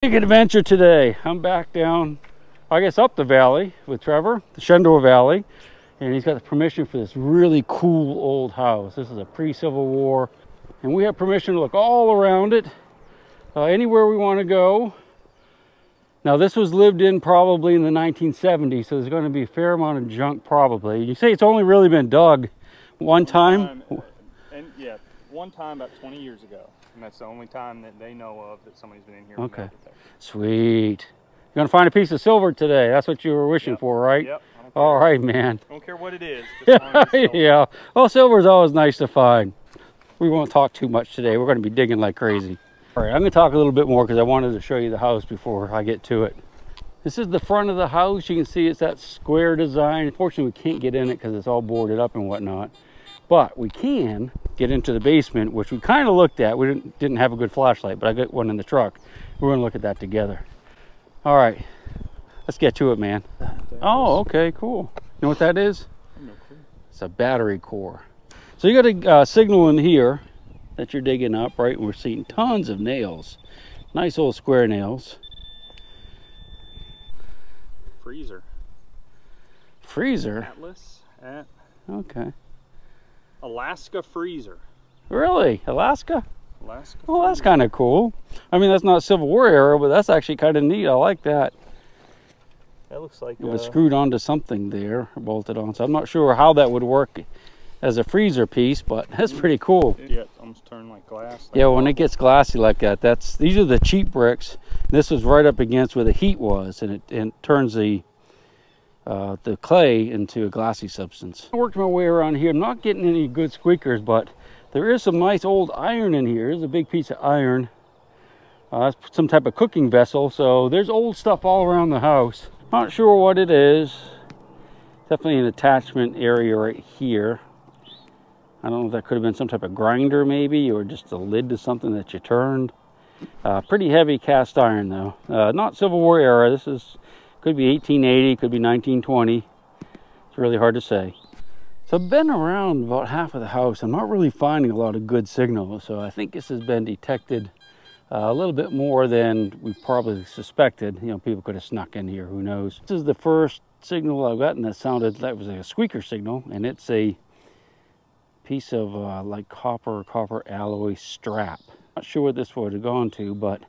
Big adventure today. I'm back down, I guess up the valley with Trevor, the Shenandoah Valley, and he's got the permission for this really cool old house. This is a pre-Civil War, and we have permission to look all around it, anywhere we want to go. Now this was lived in probably in the 1970s, so there's going to be a fair amount of junk probably. You say it's only really been dug one time? Yeah, one time about 20 years ago. And that's the only time that they know of that somebody's been in here. Okay, sweet. You're gonna find a piece of silver today. That's what you were wishing for, right? Yep. All right, man. I don't care what it is. Just as long as it's silver. Yeah. Well, silver is always nice to find. We won't talk too much today. We're gonna be digging like crazy. All right, I'm gonna talk a little bit more because I wanted to show you the house before I get to it. This is the front of the house. You can see it's that square design. Unfortunately, we can't get in it because it's all boarded up and whatnot. But we can get into the basement, which we kind of looked at. We didn't have a good flashlight, but I got one in the truck. We're gonna look at that together. All right, let's get to it, man. Oh, okay, cool. You know what that is? No clue. It's a battery core. So you got a signal in here that you're digging up, right? And we're seeing tons of nails. Nice old square nails. Freezer. Freezer? Atlas at Okay. Alaska freezer. Really? Alaska? Alaska. Well, that's kind of cool. I mean, that's not Civil War era, but that's actually kind of neat. I like that. That looks like It was screwed onto something there, bolted on. So I'm not sure how that would work as a freezer piece, but that's pretty cool. Yeah, it's almost turned like glass. Yeah, when it gets glassy like that, these are the cheap bricks. This was right up against where the heat was, and it turns the clay into a glassy substance. I worked my way around here. I'm not getting any good squeakers, but there is some nice old iron in here. There's a big piece of iron. That's some type of cooking vessel. So there's old stuff all around the house. Not sure what it is. Definitely an attachment area right here. I don't know if that could have been some type of grinder maybe, or just a lid to something that you turned. Pretty heavy cast iron though. Not Civil War era. This is could be 1880, could be 1920. It's really hard to say. So I've been around about half of the house. I'm not really finding a lot of good signals. So I think this has been detected a little bit more than we probably suspected. You know, people could have snuck in here, who knows. This is the first signal I've gotten that sounded, that was a squeaker signal, and it's a piece of like copper alloy strap. Not sure what this would have gone to, but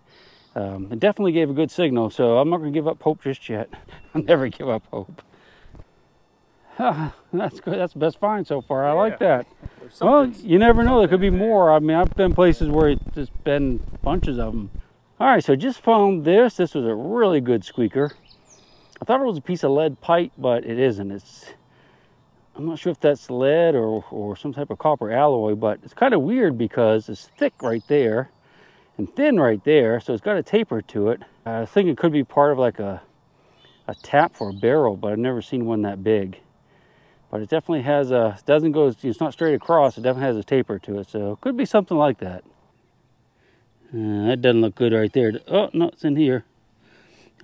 it definitely gave a good signal, so I'm not going to give up hope just yet. I'll never give up hope. That's good. That's the best find so far. I like that. Well, you never know. There could be more. I mean, I've been places where there's been bunches of them. All right, so just found this. This was a really good squeaker. I thought it was a piece of lead pipe, but it isn't. I'm not sure if that's lead or some type of copper alloy, but it's kind of weird because it's thick right there and thin right there, so it's got a taper to it. I think it could be part of like a tap for a barrel, but I've never seen one that big. But it definitely has it's not straight across, it definitely has a taper to it, so it could be something like that. That doesn't look good right there. Oh, no, it's in here.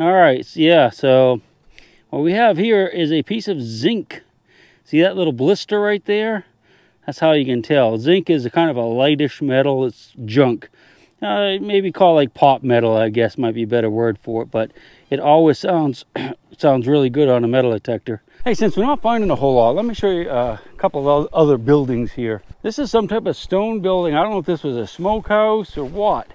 All right, so yeah, so what we have here is a piece of zinc. See that little blister right there? That's how you can tell. Zinc is a kind of a lightish metal. It's junk. Maybe call like pop metal, I guess might be a better word for it, but it always sounds really good on a metal detector. Hey, since we're not finding a whole lot, let me show you a couple of other buildings here. This is some type of stone building. I don't know if this was a smokehouse or what,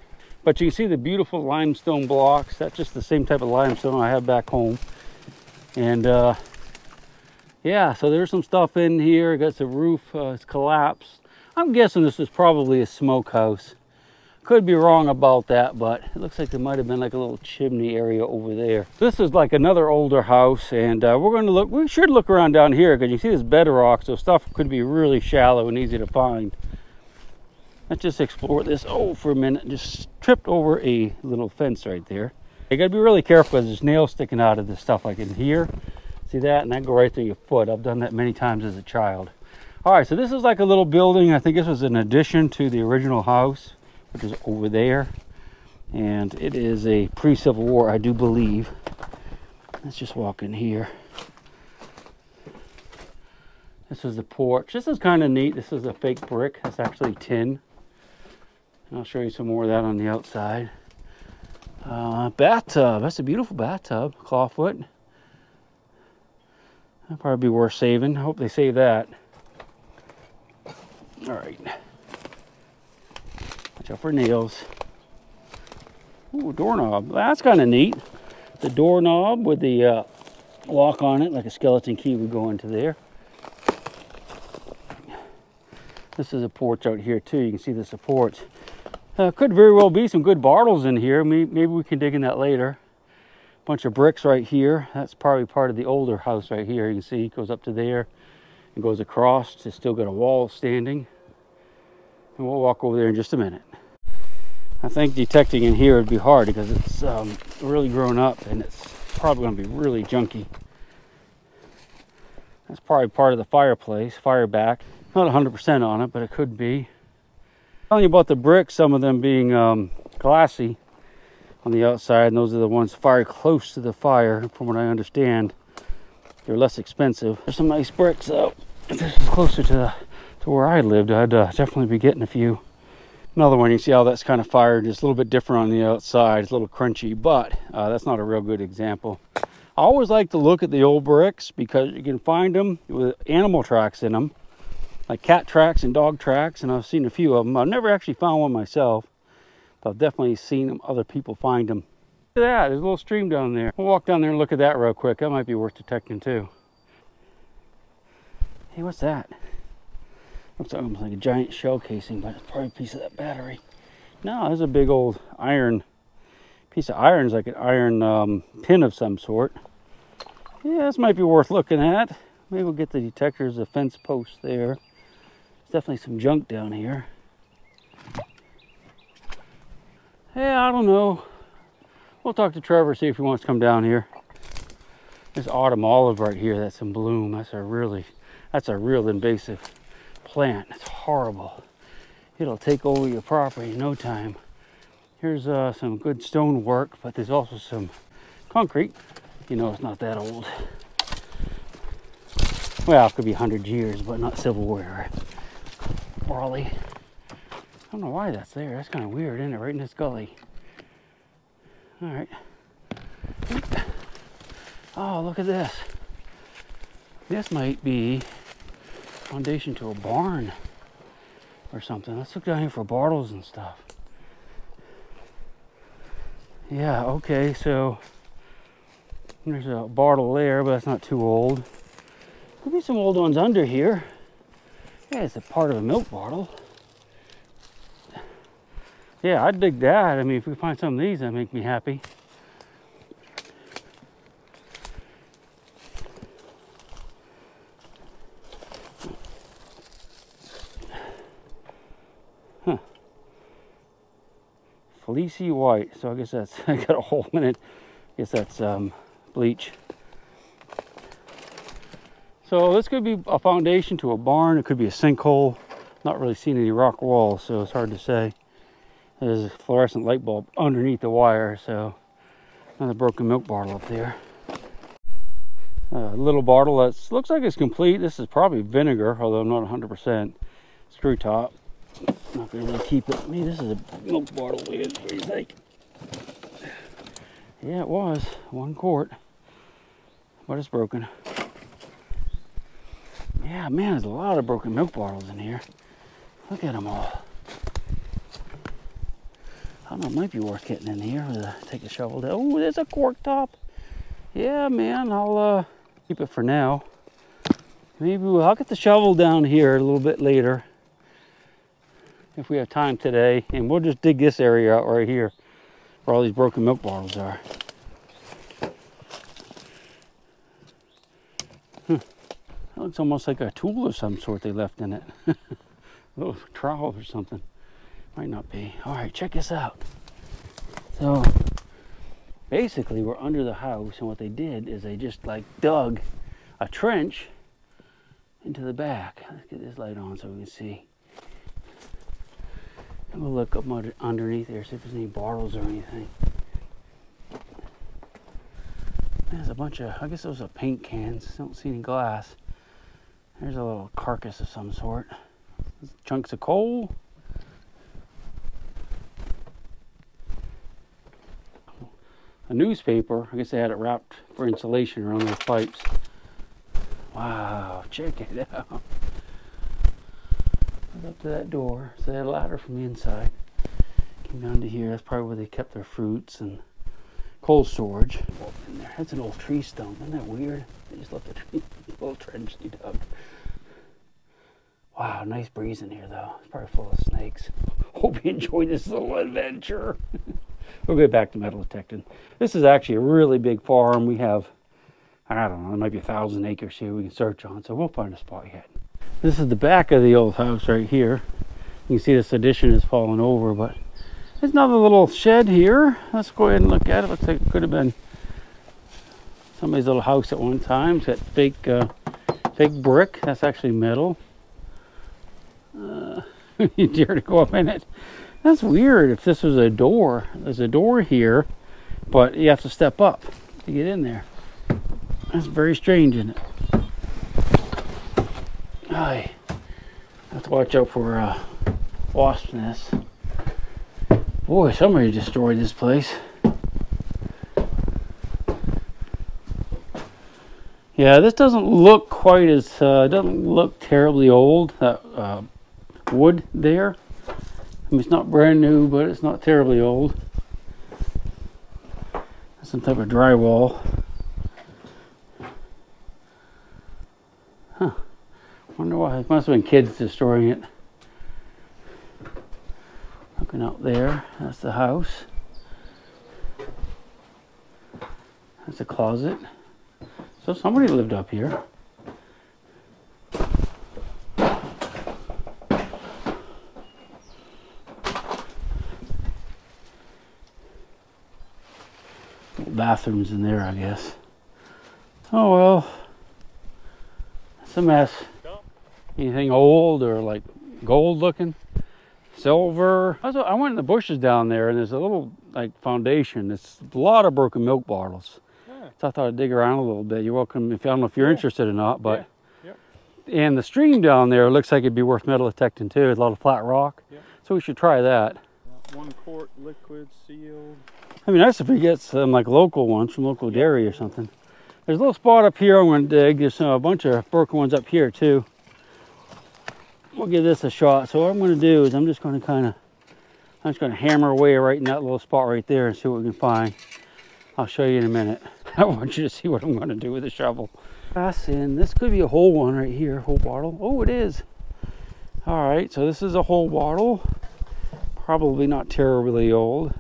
but you can see the beautiful limestone blocks. That's just the same type of limestone I have back home. And yeah, so there's some stuff in here. Got the roof, it's collapsed. I'm guessing this is probably a smokehouse. Could be wrong about that, but it looks like there might have been like a little chimney area over there. This is like another older house, and we should look around down here because you see this bedrock, so stuff could be really shallow and easy to find. Let's just explore this for a minute. Just tripped over a little fence right there. You gotta be really careful because there's nails sticking out of this stuff like in here. See that? And that go right through your foot. I've done that many times as a child. All right, so this is like a little building. I think this was an addition to the original house, which is over there. And it is a pre-Civil War, I do believe. Let's just walk in here. This is the porch. This is kind of neat. This is a fake brick. That's actually tin. And I'll show you some more of that on the outside. Bathtub. That's a beautiful bathtub. Clawfoot. That'll probably be worth saving. I hope they save that. All right. Watch out for nails. Ooh, doorknob. That's kind of neat. The doorknob with the lock on it, like a skeleton key would go into there. This is a porch out here too. You can see the supports. Could very well be some good bartles in here. Maybe we can dig in that later. Bunch of bricks right here. That's probably part of the older house right here. You can see it goes up to there and goes across. It's still got a wall standing. And we'll walk over there in just a minute. I think detecting in here would be hard because it's really grown up and it's probably going to be really junky. That's probably part of the fireplace, fire back. Not 100% on it, but it could be. Telling you about the bricks, some of them being glassy on the outside, and those are the ones fired close to the fire. From what I understand, they're less expensive. There's some nice bricks though. If this was closer to where I lived, I'd definitely be getting a few. Another one, you see how that's kind of fired, just a little bit different on the outside. It's a little crunchy, but that's not a real good example. I always like to look at the old bricks because you can find them with animal tracks in them, like cat tracks and dog tracks, and I've seen a few of them. I've never actually found one myself, but I've definitely seen them, other people find them. Look at that, there's a little stream down there. We'll walk down there and look at that real quick. That might be worth detecting too. Hey, what's that? Looks almost like a giant shell casing, but it's probably a piece of that battery. No, there's a big old iron piece of iron. It's like an iron pin of some sort. Yeah, this might be worth looking at. Maybe we'll get the detectors, the fence post there. There's definitely some junk down here. Yeah, I don't know. We'll talk to Trevor, see if he wants to come down here. This autumn olive right here, that's in bloom. That's a real invasive plant. It's horrible. It'll take over your property in no time. Here's some good stone work, but there's also some concrete. You know, it's not that old. Well, it could be 100 years, but not Civil War. Raleigh. I don't know why that's there. That's kind of weird, isn't it? Right in this gully. All right. Oh, look at this. This might be foundation to a barn or something. Let's look down here for bartles and stuff. Yeah, okay, so there's a bartle there, but that's not too old. Could be some old ones under here. Yeah, it's a part of a milk bottle. Yeah, I'd dig that. I mean, if we find some of these, that'd make me happy. Huh. Fleecy white. So I guess that's, I got a hole in it. I guess that's bleach. So this could be a foundation to a barn. It could be a sinkhole. Not really seen any rock walls, so it's hard to say. There's a fluorescent light bulb underneath the wire, so another broken milk bottle up there. A little bottle that looks like it's complete. This is probably vinegar, although I'm not 100%. Screw top. Not gonna really keep it. Maybe this is a milk bottle. What do you think? Yeah, it was 1 quart, but it's broken. Yeah, man, there's a lot of broken milk bottles in here. Look at them all. I don't know, it might be worth getting in here. Take a shovel down. Oh, there's a cork top. Yeah, man, I'll keep it for now. Maybe I'll get the shovel down here a little bit later if we have time today, and we'll just dig this area out right here where all these broken milk bottles are. That looks almost like a tool of some sort they left in it. A little trowel or something. Might not be. All right, check this out. So basically we're under the house, and what they did is they just like dug a trench into the back. Let's get this light on so we can see. And we'll look up underneath there, see if there's any bottles or anything. There's a bunch of, I guess those are paint cans. Don't see any glass. There's a little carcass of some sort. Chunks of coal. a newspaper. I guess they had it wrapped for insulation around those pipes. Wow, check it out. Went up to that door. So they had a ladder from the inside. Came down to here. That's probably where they kept their fruits and cold storage. In there. That's an old tree stump. Isn't that weird? They just left a little trench they dug. Wow, nice breeze in here though. It's probably full of snakes. Hope you enjoyed this little adventure. We'll get back to metal detecting. This is actually a really big farm. We have, I don't know, there might be 1,000 acres here we can search on, so we'll find a spot yet. This is the back of the old house right here. You can see this addition is falling over, but there's another little shed here. Let's go ahead and look at it. Looks like it could have been somebody's little house at one time. It's got fake brick. That's actually metal. You dare to go up in it? That's weird. If this was a door, there's a door here, but you have to step up to get in there. That's very strange, isn't it? I have to watch out for wasp nests. Boy, somebody destroyed this place. Yeah, this doesn't look quite as, doesn't look terribly old. That wood there. I mean, it's not brand new, but it's not terribly old. Some type of drywall. Huh. Wonder why. It must have been kids destroying it. Looking out there, that's the house. That's a closet. So somebody lived up here. Bathrooms in there, I guess. Oh well, it's a mess. Anything old or like gold looking? Silver. I went in the bushes down there, and there's a little like foundation. It's a lot of broken milk bottles. Yeah. So I thought I'd dig around a little bit. You're welcome. If I don't know if you're interested or not, but and the stream down there looks like it'd be worth metal detecting too. There's a lot of flat rock, so we should try that. 1 quart liquid sealed. I mean, nice if we get some like local ones from local dairy or something. There's a little spot up here I'm going to dig. There's a bunch of broken ones up here too. We'll give this a shot. So what I'm going to do is I'm just going to hammer away right in that little spot right there and see what we can find. I'll show you in a minute. I want you to see what I'm going to do with the shovel. Pass in. This could be a whole one right here, whole bottle. Oh, it is. All right, so this is a whole bottle. Probably not terribly old.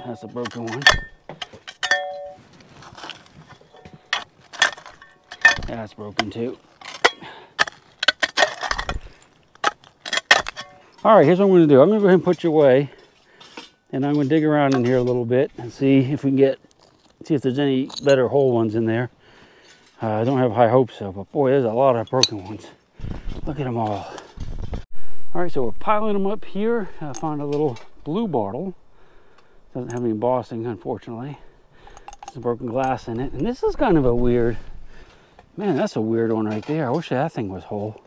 That's a broken one. That's broken too. All right, here's what I'm going to do. I'm going to go ahead and put you away, and I'm going to dig around in here a little bit and see if we can see if there's any better whole ones in there. I don't have high hopes so, but boy, there's a lot of broken ones. Look at them all. All right, so we're piling them up here. I found a little blue bottle. Doesn't have any embossing, unfortunately. There's some broken glass in it. And this is kind of a weird, man, that's a weird one right there. I wish that thing was whole.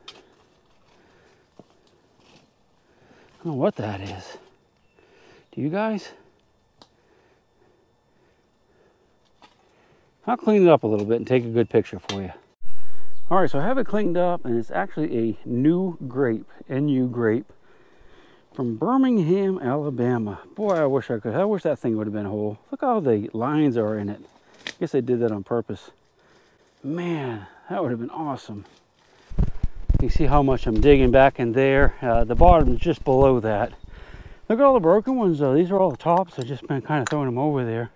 I don't know what that is. Do you guys? I'll clean it up a little bit and take a good picture for you. All right, so I have it cleaned up, and it's actually a new grape, NU grape, from Birmingham, Alabama. Boy, I wish that thing would have been whole. Look how the lines are in it. I guess they did that on purpose. Man, that would have been awesome. You see how much I'm digging back in there. The bottom is just below that. Look at all the broken ones though. These are all the tops. I've just been kind of throwing them over there.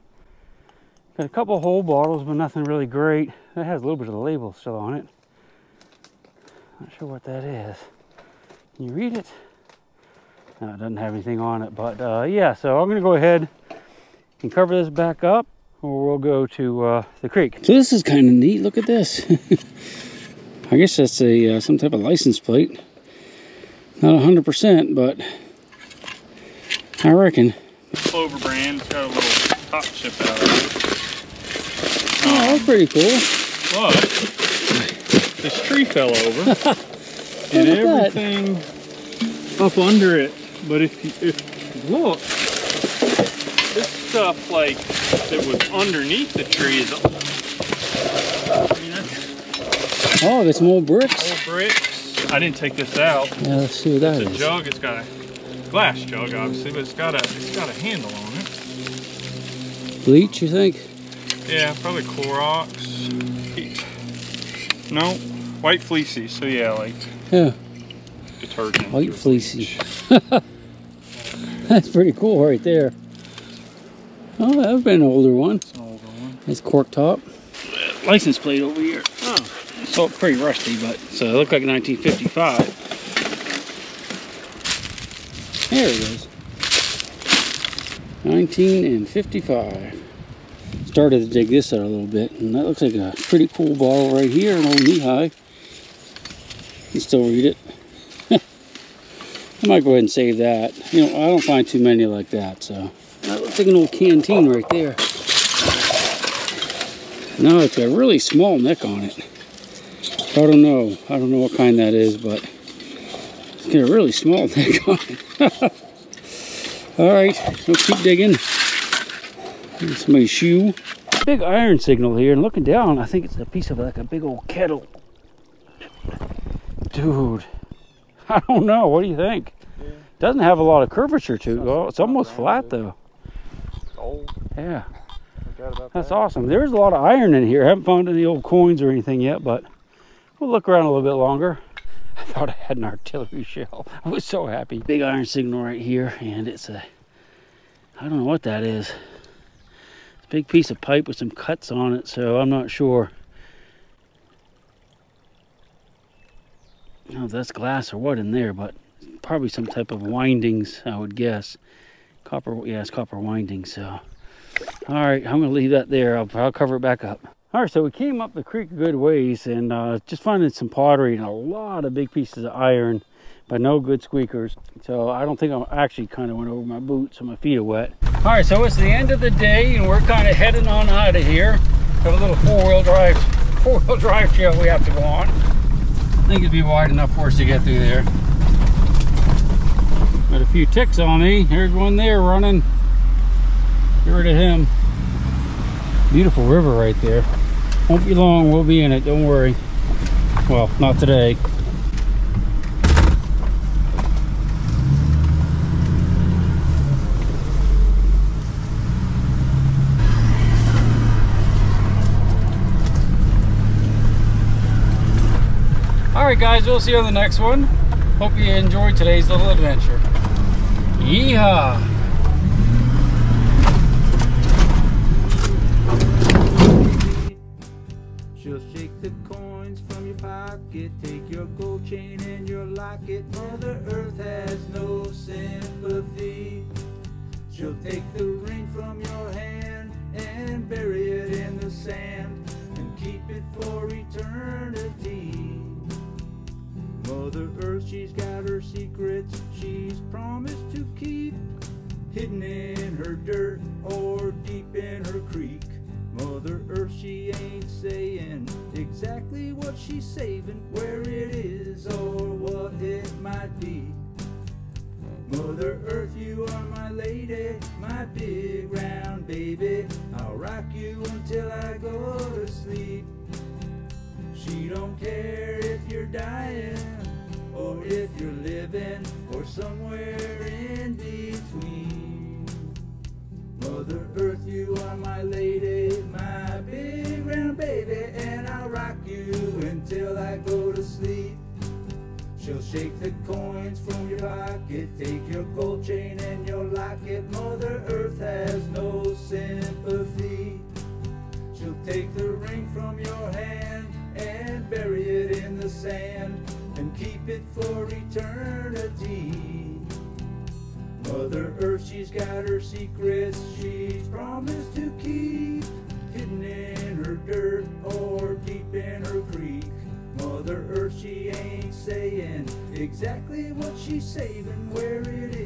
Got a couple whole bottles, but nothing really great. That has a little bit of the label still on it. Not sure what that is. Can you read it? No, it doesn't have anything on it, but yeah, so I'm gonna go ahead and cover this back up, or we'll go to the creek. So this is kind of neat. Look at this. I guess that's a some type of license plate. Not 100%, but I reckon. Clover brand. It's got a little top chip out of it. Oh, that's pretty cool. But this tree fell over. and everything up under it. But if you look, this stuff like that was underneath the tree is. I mean, that's oh, there's some old bricks. Old bricks. I didn't take this out. Yeah, let's see what that is. It's a jug. It's got a glass jug, obviously, but it's got a handle on it. Bleach, you think? Yeah, probably Clorox. No, white fleecy. So yeah, like detergent. White fleecy. That's pretty cool right there. Oh, that would have been an older one. It's an older one. Nice cork top. License plate over here. Oh, so pretty rusty, but so it looked like 1955. There it is. 1955. Started to dig this out a little bit, and that looks like a pretty cool bottle right here, an old knee-high. You can still read it. I might go ahead and save that. You know, I don't find too many like that, so. That looks like an old canteen right there. No, it's got a really small neck on it. I don't know what kind that is, but it's got a really small neck on it. All right, let's keep digging. Here's somebody's shoe. Big iron signal here, and looking down, I think it's a piece of like a big old kettle. Dude, I don't know. What do you think? Yeah. Doesn't have a lot of curvature to it. Oh, it's almost flat though. It's old. Yeah. About that's awesome. There's a lot of iron in here. I haven't found any old coins or anything yet, but we'll look around a little bit longer. I thought I had an artillery shell. I was so happy. Big iron signal right here, and it's a, I don't know what that is. It's a big piece of pipe with some cuts on it, so I'm not sure. I don't know if that's glass or what in there, but probably some type of windings, I would guess. Copper, yeah, it's copper windings, so. All right, I'm gonna leave that there. I'll cover it back up. All right, so we came up the creek a good ways and just finding some pottery and a lot of big pieces of iron, but no good squeakers. So I don't think I'm actually kind of went over my boots, so my feet are wet. All right, so it's the end of the day and we're kind of heading on out of here. Got a little four-wheel drive trail we have to go on. I think it'd be wide enough for us to get through there. Got a few ticks on me. There's one there running. Get rid of him. Beautiful river right there. Won't be long, we'll be in it, don't worry. Well, not today. Alright guys, we'll see you on the next one. Hope you enjoyed today's little adventure. Yeehaw! She'll shake the coins from your pocket, take your gold chain and your locket. Mother Earth has no sympathy. She'll take the ring from your hand and bury it in the sand and keep it for eternity. Mother Earth, she's got her secrets she's promised to keep, hidden in her dirt or deep in her creek. Mother Earth, she ain't saying exactly what she's saving, where it is or what it might be. Mother Earth, you are my lady, my big round baby. I'll rock you until I go to sleep. She don't care if you're dying or if you're living or somewhere in between. Mother Earth, you are my lady, my big round baby, and I'll rock you until I go to sleep. She'll shake the coins from your pocket, take your gold chain and your locket. Mother Earth has no sympathy. She'll take the ring from your hand and bury it in the sand and keep it for eternity. Mother Earth, she's got her secrets she's promised to keep, hidden in her dirt or deep in her creek. Mother Earth, she ain't saying exactly what she's saving, where it is